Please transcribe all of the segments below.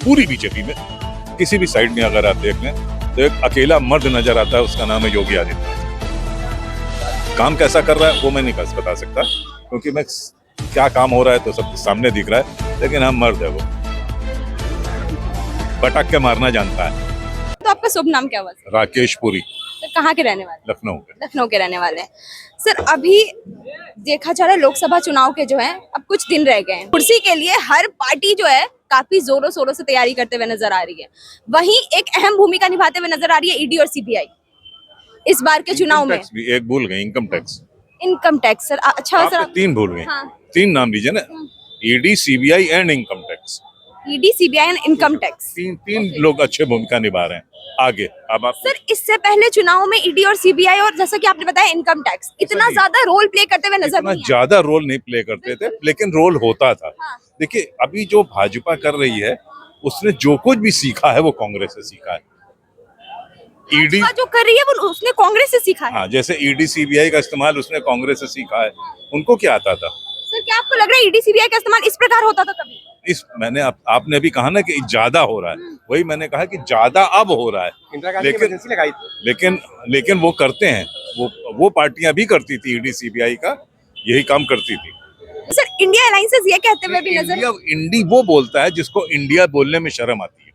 पूरी बीजेपी में किसी भी साइड में अगर आप देख लें तो एक अकेला मर्द नजर आता है, उसका नाम है योगी आदित्यनाथ। काम कैसा कर रहा है वो मैं नहीं बता सकता, क्योंकि मैं क्या काम हो रहा है तो सब सामने दिख रहा है, लेकिन हम मर्द है वो पटक के मारना जानता है। तो आपका शुभ नाम क्या हुआ सर? राकेश पुरी, सर कहाँ के रहने वाले? लखनऊ के। लखनऊ के रहने वाले हैं। सर अभी देखा जा रहा है लोकसभा चुनाव के जो है अब कुछ दिन रह गए हैं, कुर्सी के लिए हर पार्टी जो है काफी जोरों शोरों से तैयारी करते हुए नजर आ रही है। वहीं एक अहम भूमिका निभाते हुए नजर आ रही है ईडी और सीबीआई इस बार के चुनाव में। एक भूल गए, income tax. Income tax sir अच्छा सर, तीन भूल गए। हाँ। तीन नाम लीजिए ना, ED, CBI and income tax. ED, CBI and income tax, तीन लोग अच्छे भूमिका निभा रहे हैं। आगे अब आप सर इससे पहले चुनाव में ईडी और सीबीआई और जैसा कि आपने बताया इनकम टैक्स इतना ज्यादा रोल प्ले करते हुए नजर नहीं ज्यादा रोल नहीं प्ले करते थे, लेकिन रोल होता था। हाँ। देखिए अभी जो भाजपा कर रही है उसने जो कुछ भी सीखा है वो कांग्रेस से सीखा है। ईडी जो कर रही है वो उसने कांग्रेस से सीखा है। हाँ, जैसे ईडी सीबीआई का इस्तेमाल उसने कांग्रेस से सीखा है। उनको क्या आता था? सर क्या आपको लग रहा है ईडी सीबीआई का इस्तेमाल इस प्रकार होता था कभी? आपने अभी कहा ना कि ज्यादा हो रहा है, वही मैंने कहा कि ज्यादा अब हो रहा है, लेकिन वो करते हैं, वो पार्टियां भी करती थी, ईडी सीबीआई का यही काम करती थी। सर इंडिया अलायंसेस ये कहते हुए भी नजर, इंडी वो बोलता है जिसको इंडिया बोलने में शर्म आती है।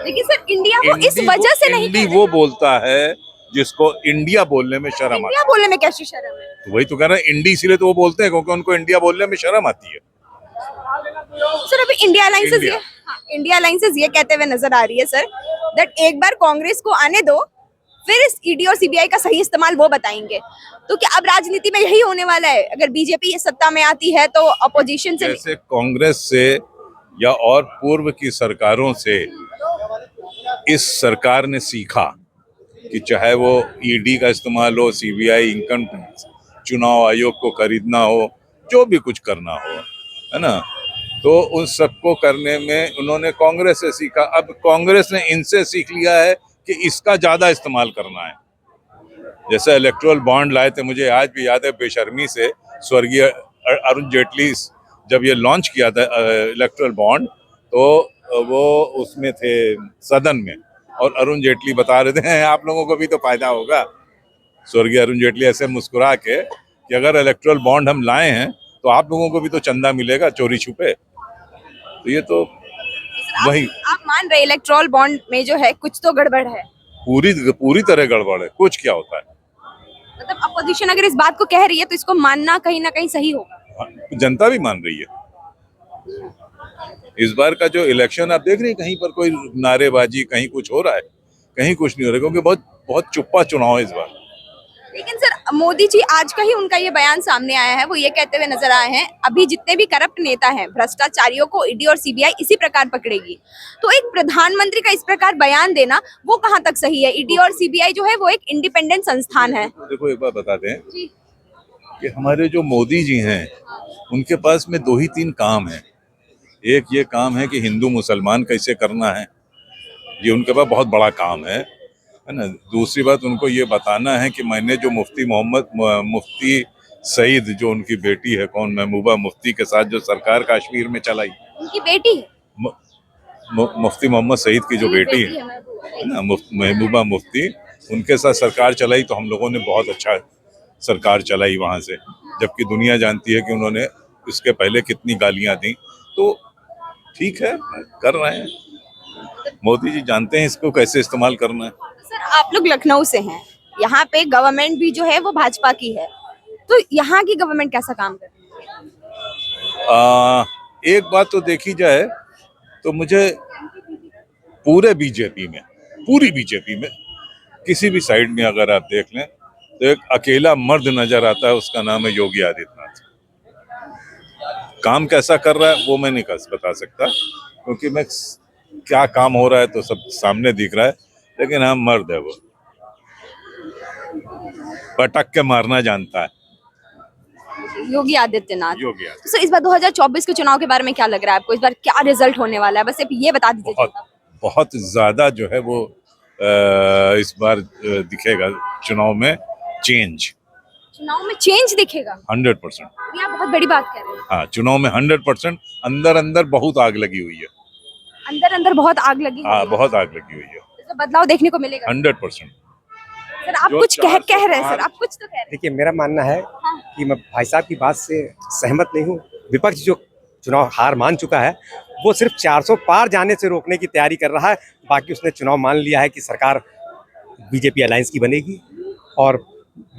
लेकिन सर इंडिया वो इस वजह से नहीं इंडी वो बोलता है जिसको इंडिया बोलने में शर्म आती है। इंडिया बोलने में कैसी शर्म है? तो वही तो कह रहा है, इंडी इसीलिए तो वो बोलते हैं क्योंकि उनको इंडिया बोलने में शर्म आती है। सर अभी इंडिया अलायंसेस ये कहते हुए नजर आ रही है सर दैट एक बार कांग्रेस को आने दो, फिर इस ईडी और सीबीआई का सही इस्तेमाल वो बताएंगे। तो क्या अब राजनीति में यही होने वाला है? अगर बीजेपी सत्ता में आती है तो अपोजिशन से, जैसे कांग्रेस से या और पूर्व की सरकारों से इस सरकार ने सीखा कि चाहे वो ईडी का इस्तेमाल हो, सीबीआई, इनकम टैक्स, चुनाव आयोग को खरीदना हो, जो भी कुछ करना हो, है ना, तो उन सबको करने में उन्होंने कांग्रेस से सीखा। अब कांग्रेस ने इनसे सीख लिया है कि इसका ज्यादा इस्तेमाल करना है। जैसे इलेक्टोरल बॉन्ड लाए थे, मुझे आज भी याद है बेशर्मी से स्वर्गीय अरुण जेटली जब ये लॉन्च किया था इलेक्टोरल बॉन्ड, तो वो उसमें थे सदन में, और अरुण जेटली बता रहे थे आप लोगों को भी तो फायदा होगा। स्वर्गीय अरुण जेटली ऐसे मुस्कुरा के कि अगर इलेक्टोरल बॉन्ड हम लाए हैं तो आप लोगों को भी तो चंदा मिलेगा चोरी छुपे। तो ये तो वही आप मान रहे इलेक्टोरल बॉन्ड में जो है कुछ तो गड़बड़ है? पूरी तरह गड़बड़ है। कुछ क्या होता है, मतलब अपोजिशन अगर इस बात को कह रही है तो इसको मानना कहीं ना कहीं सही होगा। जनता भी मान रही है। इस बार का जो इलेक्शन आप देख रहे हैं, कहीं पर कोई नारेबाजी, कहीं कुछ हो रहा है, कहीं कुछ नहीं हो रहा है, क्योंकि बहुत चुप्पा चुनाव है इस बार। लेकिन सर मोदी जी आज का ही उनका ये बयान सामने आया है, वो ये कहते हुए नजर आए हैं अभी जितने भी करप्ट नेता हैं, भ्रष्टाचारियों को ईडी और सीबीआई इसी प्रकार पकड़ेगी। तो एक प्रधानमंत्री का इस प्रकार बयान देना वो कहाँ तक सही है? ईडी और सीबीआई जो है वो एक इंडिपेंडेंट संस्थान है। देखो एक बार बता दें कि हमारे जो मोदी जी हैं उनके पास में 2 ही 3 काम है। एक ये काम है कि हिंदू मुसलमान कैसे करना है, ये उनके पास बहुत बड़ा काम है ना। दूसरी बात, उनको ये बताना है कि मैंने जो मुफ्ती सईद, जो उनकी बेटी है, कौन, महबूबा मुफ्ती के साथ जो सरकार कश्मीर में चलाई, उनकी बेटी है मुफ्ती मोहम्मद सईद की जो बेटी है ना, महबूबा मुफ्ती, उनके साथ सरकार चलाई तो हम लोगों ने बहुत अच्छा सरकार चलाई वहां से, जबकि दुनिया जानती है कि उन्होंने इसके पहले कितनी गालियां दी। तो ठीक है, कर रहे हैं, मोदी जी जानते हैं इसको कैसे इस्तेमाल करना है। सर आप लोग लखनऊ से हैं, यहाँ पे गवर्नमेंट भी जो है वो भाजपा की है, तो यहाँ की गवर्नमेंट कैसा काम कर रही है? एक बात तो देखी जाए तो मुझे पूरी बीजेपी में किसी भी साइड में अगर आप देख लें तो एक अकेला मर्द नजर आता है, उसका नाम है योगी आदित्यनाथ। काम कैसा कर रहा है वो मैं नहीं बता सकता, क्योंकि मैं क्या काम हो रहा है तो सब सामने दिख रहा है, लेकिन हाँ मर्द है वो पटक के मारना जानता है। योगी आदित्यनाथ। तो इस बार 2024 के चुनाव के बारे में क्या लग रहा है आपको? इस बार क्या रिजल्ट होने वाला है? बस ये बता दीजिए। बहुत ज्यादा जो है वो इस बार दिखेगा चुनाव में चेंज। चुनाव में चेंज दिखेगा 100%। ये आप बहुत बड़ी बात कह रहे हैं। हाँ, चुनाव में 100% अंदर बहुत आग लगी हुई है। अंदर अंदर बहुत आग लगी हाँ, हुई है। बहुत आग लगी हुई है, तो बदलाव देखने को मिलेगा 100%। सर। आप जो कुछ कह रहे हैं 405 सर, आप कुछ तो कह रहे हैं। देखिए, मेरा मानना है हाँ। कि मैं भाई साहब की बात से सहमत नहीं हूँ। विपक्ष जो चुनाव हार मान चुका है, वो सिर्फ 400 पार जाने से रोकने की तैयारी कर रहा है। बाकी उसने चुनाव मान लिया है कि सरकार बीजेपी अलायंस की बनेगी, और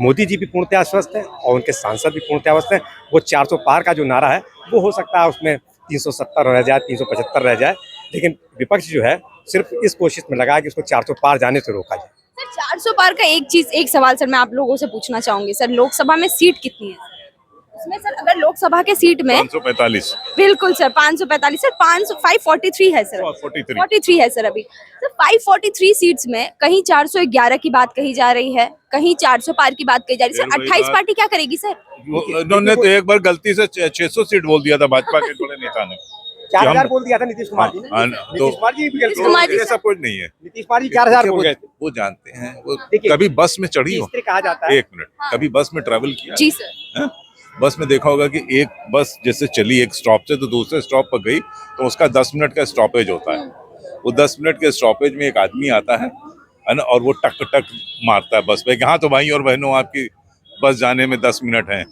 मोदी जी भी पूर्णतः आश्वस्त हैं और उनके सांसद भी पूर्णतः आश्वस्त हैं। वो 400 पार का जो नारा है, वो हो सकता है उसमें 370 रह जाए, 375 रह जाए, लेकिन विपक्ष जो है सिर्फ इस कोशिश में लगा है कि उसको 400 पार जाने से रोका जाए। सर 400 पार का एक सवाल सर मैं आप लोगों से पूछना चाहूंगी सर, लोकसभा में सीट कितनी है उसमें सर? अगर लोकसभा के सीट में 545, बिल्कुल सर 545 सर, 543 है सर, 43। 43 है सर अभी। सर 543 सीट्स में कहीं 411 की बात कही जा रही है, कहीं 400 पार की बात कही जा रही है। फिर सर वही 28 बात। पार्टी क्या करेगी सर? उन्होंने तो एक बार गलती से 600 सीट बोल दिया था भाजपा के बड़े नेता ने। 4000 बोल दिया था नीतीश कुमार जी ने। हाँ, तो नीतीश कुमार जी भी नीतीश कुमार जी ऐसा कुछ नहीं है। नीतीश कुमार जी 4000 बोल गए थे। वो जानते हैं, वो देखिए, कभी बस में चढ़ी हो, इस तरह कहा जाता है। एक मिनट, कभी बस में ट्रेवल किया जी सर। है? बस में देखा होगा कि एक बस जैसे चली एक स्टॉप से तो दूसरे स्टॉप पर गई, तो उसका 10 मिनट का स्टॉपेज होता है। वो 10 मिनट के स्टॉपेज में एक आदमी आता है ना, और वो टक टक मारता है बस पे कि हाँ तो भाई और बहनों आपकी बस जाने में 10 मिनट हैं,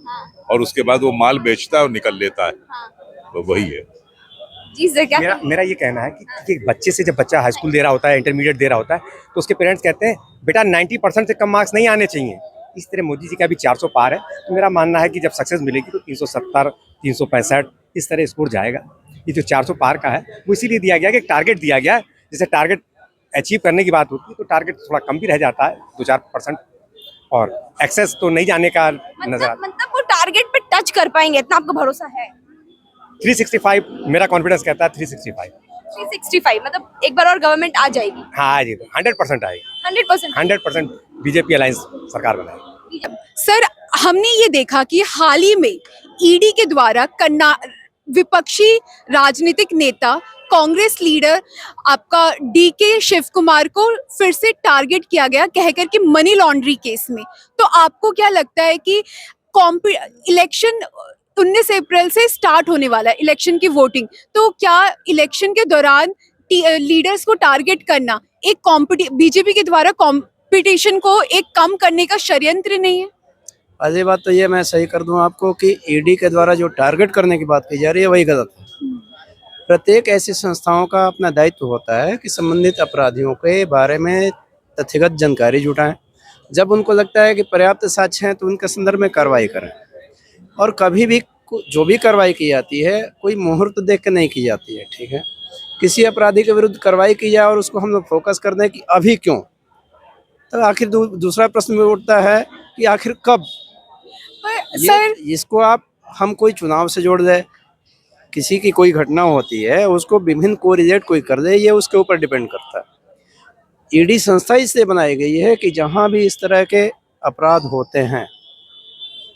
और उसके बाद वो माल बेचता है और निकल लेता है। तो वही है। जी सर क्या? मेरा ये कहना है कि बच्चे से जब बच्चा हाई स्कूल दे रहा होता है, इंटरमीडिएट दे रहा होता है, तो उसके पेरेंट्स कहते हैं बेटा 90% से कम मार्क्स नहीं आने चाहिए। इस तरह मोदी जी का भी 400 पार है, तो मेरा मानना है कि जब सक्सेस मिलेगी तो 370, 365 इस तरह स्कोर जाएगा। ये जो 400 पार का है वो इसीलिए दिया गया कि एक टारगेट दिया गया है। जैसे टारगेट अचीव करने की बात होती है तो टारगेट थोड़ा कम भी रह जाता है, 2-4%, और एक्सेस तो नहीं जाने का नजर आता है। मतलब वो टारगेट पे टच कर पाएंगे इतना आपको भरोसा है? 365 मेरा कॉन्फिडेंस कहता है 365। 365 मतलब एक बार और गवर्नमेंट आ जाएगी? हाँ आ जाएगी, 100% आएगी, 100%। 100% बीजेपी अलायंस सरकार बनाएगी। सर हमने ये देखा कि हाल ही में ईडी के द्वारा विपक्षी राजनीतिक नेता कांग्रेस लीडर आपका डीके शिव कुमार को फिर से टारगेट किया गया कहकर कि मनी लॉन्ड्री केस में। तो आपको क्या लगता है कि इलेक्शन 19 अप्रैल से स्टार्ट होने वाला है, इलेक्शन की वोटिंग, तो क्या इलेक्शन के दौरान लीडर्स को टारगेट करना एक बीजेपी के द्वारा कंपटीशन को एक कम करने का षड्यंत्र नहीं है? पहली बात तो ये मैं सही कर दूं आपको कि ईडी के द्वारा जो टारगेट करने की बात की जा रही है वही गलत है। प्रत्येक ऐसी संस्थाओं का अपना दायित्व होता है कि संबंधित अपराधियों के बारे में तथ्यगत जानकारी जुटाएं। जब उनको लगता है कि पर्याप्त साक्ष्य हैं तो उनके संदर्भ में कार्रवाई करें, और कभी भी जो भी कार्रवाई की जाती है कोई मुहूर्त देख के नहीं की जाती है। ठीक है, किसी अपराधी के विरुद्ध कार्रवाई की जाए और उसको हम लोग फोकस कर दें कि अभी क्यों, तो आखिर दूसरा प्रश्न भी उठता है कि आखिर कब। सर इसको आप हम कोई चुनाव से जोड़ दे, किसी की कोई घटना होती है उसको विभिन्न कोरिलेट कोई कर दे, ये उसके ऊपर डिपेंड करता है। ईडी संस्था इसलिए बनाई गई है कि जहां भी इस तरह के अपराध होते हैं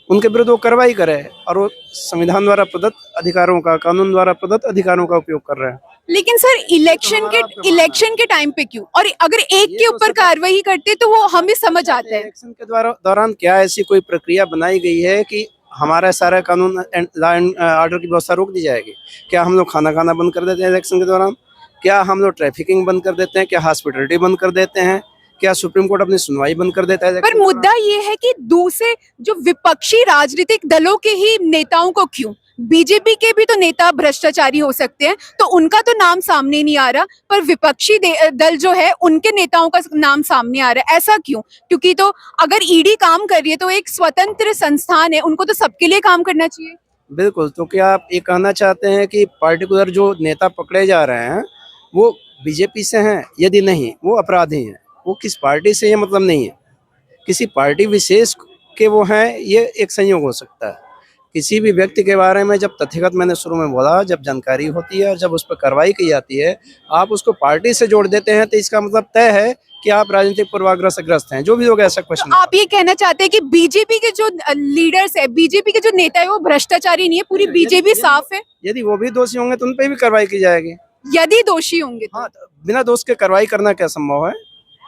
उनके विरुद्ध वो कार्रवाई करे, और वो संविधान द्वारा प्रदत्त अधिकारों का, कानून द्वारा प्रदत्त अधिकारों का उपयोग कर रहे हैं। लेकिन सर इलेक्शन के टाइम पे क्यों, और अगर एक के ऊपर कार्रवाई करते तो वो हमें समझ आता है। इलेक्शन के दौरान क्या ऐसी कोई प्रक्रिया बनाई गई है कि हमारा सारा कानून एंड लॉ एंड ऑर्डर की व्यवस्था रोक दी जाएगी? क्या हम लोग खाना बंद कर देते हैं इलेक्शन के दौरान? क्या हम लोग ट्रैफिकिंग बंद कर देते हैं? क्या हॉस्पिटलिटी बंद कर देते हैं? क्या सुप्रीम कोर्ट अपनी सुनवाई बंद कर देता है? पर मुद्दा ये है कि दूसरे जो विपक्षी राजनीतिक दलों के ही नेताओं को क्यों, बीजेपी के भी तो नेता भ्रष्टाचारी हो सकते हैं तो उनका तो नाम सामने नहीं आ रहा, पर विपक्षी दल जो है उनके नेताओं का नाम सामने आ रहा है, ऐसा क्यों? क्योंकि तो अगर ईडी काम कर रही है तो एक स्वतंत्र संस्थान है, उनको तो सबके लिए काम करना चाहिए। बिल्कुल, तो क्या आप ये कहना चाहते हैं कि पार्टिकुलर जो नेता पकड़े जा रहे हैं वो बीजेपी से हैं? यदि नहीं, वो अपराधी हैं। वो किस पार्टी से ये मतलब नहीं है, किसी पार्टी विशेष के वो हैं, ये एक संयोग हो सकता है। किसी भी व्यक्ति के बारे में जब तथ्यगत, मैंने शुरू में बोला, जब जानकारी होती है और जब उस पर कार्रवाई की जाती है, आप उसको पार्टी से जोड़ देते हैं तो इसका मतलब तय है कि आप राजनीतिक पूर्वाग्रह से ग्रस्त हैं। जो भी लोग ऐसा क्वेश्चन, तो आप ये कहना चाहते हैं कि बीजेपी के जो लीडर्स है, बीजेपी के जो नेता है वो भ्रष्टाचारी नहीं है, पूरी बीजेपी साफ है? यदि वो भी दोषी होंगे तो उन पर भी कार्रवाई की जाएगी। यदि दोषी होंगे तो? हाँ, बिना दोष के कार्रवाई करना क्या संभव है?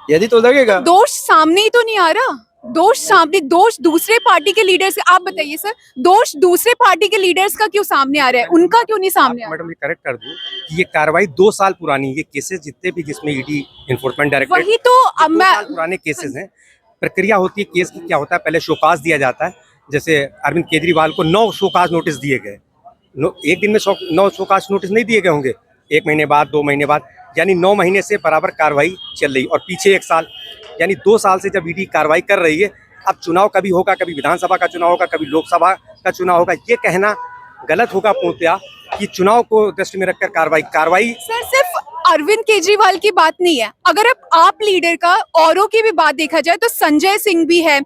यदि तो लगेगा। दोष सामने ही तो नहीं आ रहा। दोष दूसरे पार्टी के लीडर्स, आप बताइए सर, दोष दूसरे पार्टी के लीडर्स का क्यों सामने आ रहा है, उनका क्यों नहीं सामने आ रहा? मैडम ये करेक्ट कर दूं कि ये कार्रवाई 2 साल पुरानी, ये केसेस जितने भी जिसमें ईडी इन्फोर्समेंट डायरेक्टरेट, वही तो अब 2 मैं साल पुराने केसेस हैं। प्रक्रिया होती है केस की, क्या होता है, पहले शोकाज दिया जाता है। जैसे अरविंद केजरीवाल को 9 शोकाज नोटिस दिए गए। एक दिन में 9 शोकाज नोटिस नहीं दिए गए होंगे, 1 महीने बाद, 2 महीने बाद, यानी 9 महीने से बराबर कार्रवाई चल रही। और पीछे 1 साल, यानी 2 साल से जब ईडी कार्रवाई कर रही है। अब चुनाव कभी होगा, कभी विधानसभा का चुनाव होगा, कभी लोकसभा का चुनाव होगा, ये कहना गलत होगा पूर्णतया कि चुनाव को दृष्टि में रखकर कार्रवाई सर सिर्फ अरविंद केजरीवाल की बात नहीं है, अगर अब आप लीडर का औरों की भी बात देखा जाए तो संजय सिंह भी है,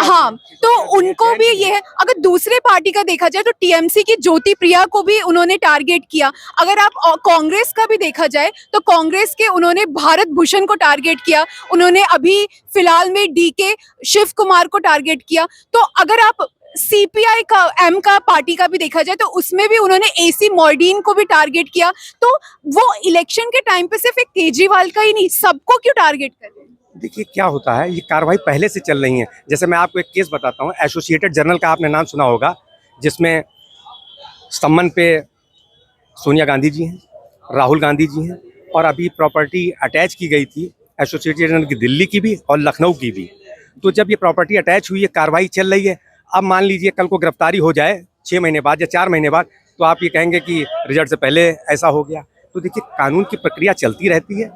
हाँ, तो उनको भी ये है। अगर दूसरे पार्टी का देखा जाए तो टीएमसी की ज्योति प्रिया को भी उन्होंने टारगेट किया। अगर आप कांग्रेस का भी देखा जाए तो कांग्रेस के उन्होंने भारत भूषण को टारगेट किया, उन्होंने अभी फिलहाल में डीके शिव कुमार को टारगेट किया। तो अगर आप सीपीआई का एम का पार्टी का भी देखा जाए तो उसमें भी उन्होंने एसी मॉर्डीन को भी टारगेट किया। तो वो इलेक्शन के टाइम पे सिर्फ एक केजरीवाल का ही नहीं, सबको क्यों टारगेट कर रहे हैं? देखिए क्या होता है, ये कार्रवाई पहले से चल रही है। जैसे मैं आपको एक केस बताता हूँ, एसोसिएटेड जर्नल का आपने नाम सुना होगा, जिसमें सम्मन पे सोनिया गांधी जी हैं, राहुल गांधी जी हैं, और अभी प्रॉपर्टी अटैच की गई थी एसोसिएटेड जर्नल की, दिल्ली की भी और लखनऊ की भी। तो जब ये प्रॉपर्टी अटैच हुई है, कार्रवाई चल रही है। अब मान लीजिए कल को गिरफ्तारी हो जाए 6 महीने बाद या 4 महीने बाद, तो आप ये कहेंगे कि रिजल्ट से पहले ऐसा हो गया। तो देखिए कानून की प्रक्रिया चलती रहती है,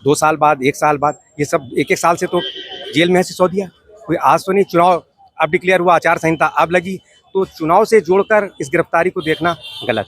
2 साल बाद, 1 साल बाद, ये सब 1-1 साल से तो जेल में है सिसोदिया। कोई आज तो नहीं, चुनाव अब डिक्लेयर हुआ, आचार संहिता अब लगी, तो चुनाव से जोड़कर इस गिरफ्तारी को देखना गलत।